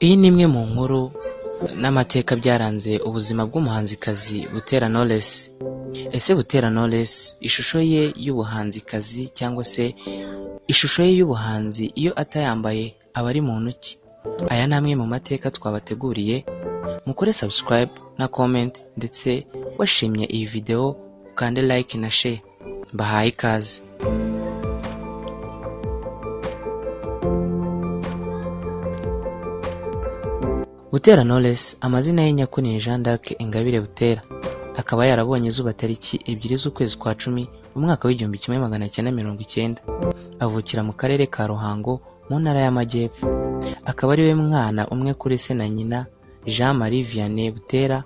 Iyi ni imwe mu nkuru n'amateka byaranze ubuzima bw'umuhanzikazi Butera Knowless. Ese Butera Knowless ishusho ye y'ubuhanzikazi cyangwa se ishusho ye y'ubuhanzi iyo atayambaye aba ari muntu ki? Aya ni amwe mu mateka twabateguriye. Mukore subscribe na comment, ndetse washimye iyi video ukande like na share. Bahaye ikaze. Butera Knowless amazina ye nyakuri ni Jean d'Arc Ingabire Butera, akaba yarabonye izuba tariki 2 z'ukwezi kwa 10 mu mwaka w'1990. Avukira mu karere ka Ruhango mu ntara y'Amajyepfo. Akaba ari we mwana umwe kuri se na nyina Jean Marie Vianney Butera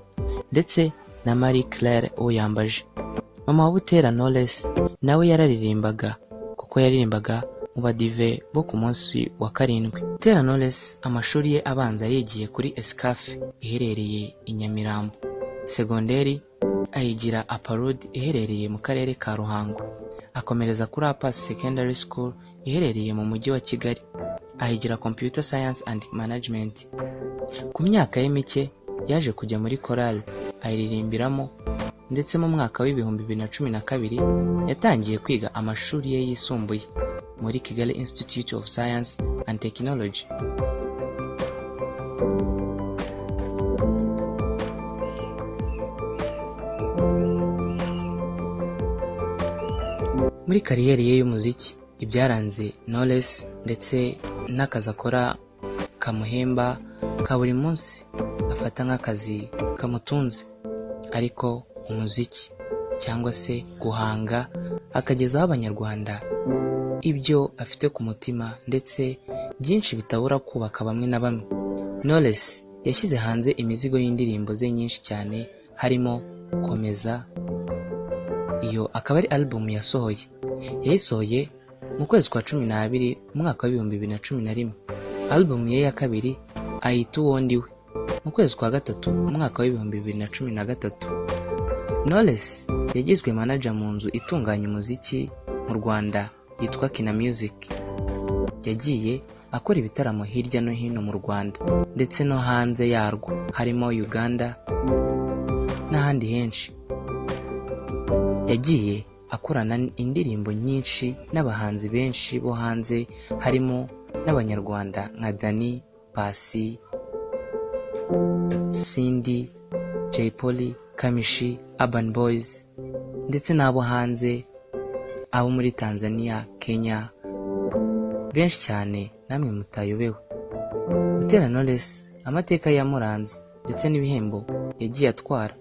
ndetse na Marie Claire Uyambaje. Mama wa Butera Knowless nawe yararirimbaga kuko yaririmbaga mu badive bo ku munsi wa 7. Butera Knowless amashuri ye abanza yigiye kuri Escafe iherereye i Nyamirambo. Segonderi ayigira Aparud iherereye mu karere ka Ruhango. Akomereza kuri Upper Secondary School iherereye mu mujyi wa Kigali. Ayigira Computer Science and Management. Ku myaka ye mike yaje kujya muri korali ayiririmbiramo, ndetse mu mwaka w'2012 yatangiye kwiga amashuri ye yisumbuye muri Kigali Institute of Science and Technology. Muri kariyeri ye y'umuziki ibyaranze Knowless ndetse n'akazi akora kamuhemba ka buri munsi afata nk'akazi kamutunze, ariko umuziki cyangwa se guhanga akagezaho abanyarwanda ibyo afite ku mutima, ndetse byinshi bitabura kubaka bamwe na bamwe. Knowless yashyize hanze imizigo y'indirimbo ze nyinshi cyane, harimo Komeza. Iyo akaba ari album yasohoye. Yayisohoye mu kwezi kwa 12 mu mwaka wa 2011. Album ye ya kabiri ayita Uwondiwe mu kwezi kwa 3 mu mwaka wa 2013. Knowless yagizwe manager mu nzu itunganya umuziki mu Rwanda yitwa Kina Music. Yagiye akora ibitaramo hirya no hino mu Rwanda ndetse no hanze yarwo, harimo Uganda n'ahandi henshi. Yagiye akorana indirimbo nyinshi n'abahanzi benshi bo hanze, harimo n'abanyarwanda nka Dani, Pasi, Cindy, Jay Polly, Kamishi, Urban Boys, ndetse n'abo hanze, abo muri Tanzania, Kenya, benshi cyane namwe mutayobewe. Butera Knowless amateka yamuranze ndetse n'ibihembo yagiye atwara.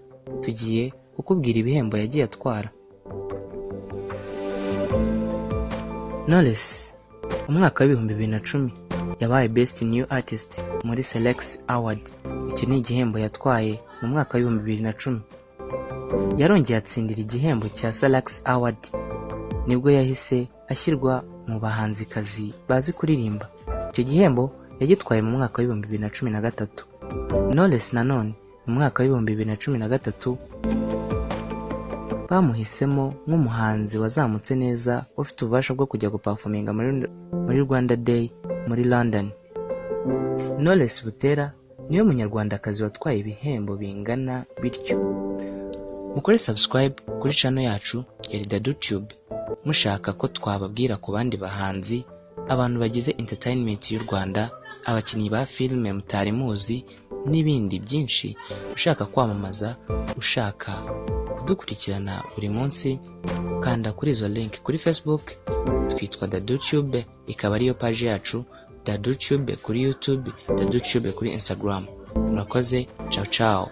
Tugiye kukubwira ibihembo yagiye atwara. Knowless umwaka wa 2010 yabaye Best New Artist muri Select Award. Iki ni igihembo yatwaye mu mwaka wa 2010. Yarongeye atsindira igihembo cya Select Award nibwo yahise ashyirwa mu bahanzikazi bazi kuririmba. Icyo gihembo yagitwaye mu mwaka wa 2013. Knowless nanone mu mwaka wa 2013 bamuhisemo nk'umuhanzi wazamutse neza ufite ububasha bwo kujya guperforminga muri Rwanda Day muri London. Knowless Butera niwe munyarwandakazi watwaye ibihembo bingana bityo. Mukore subscribe kuri channel yacu ya DaduTube mushaka ko twababwira ku bandi bahanzi, abantu bagize entertainment y'u Rwanda, abakinnyi ba filime mutari muzi n'ibindi byinshi. Ushaka kwamamaza, ushaka kudukurikirana buri munsi, kanda kuri izo link. Kuri Facebook twitwa DaduTube, ikaba ariyo page yacu, DaduTube kuri YouTube, DaduTube kuri Instagram. Murakoze, ciao ciao.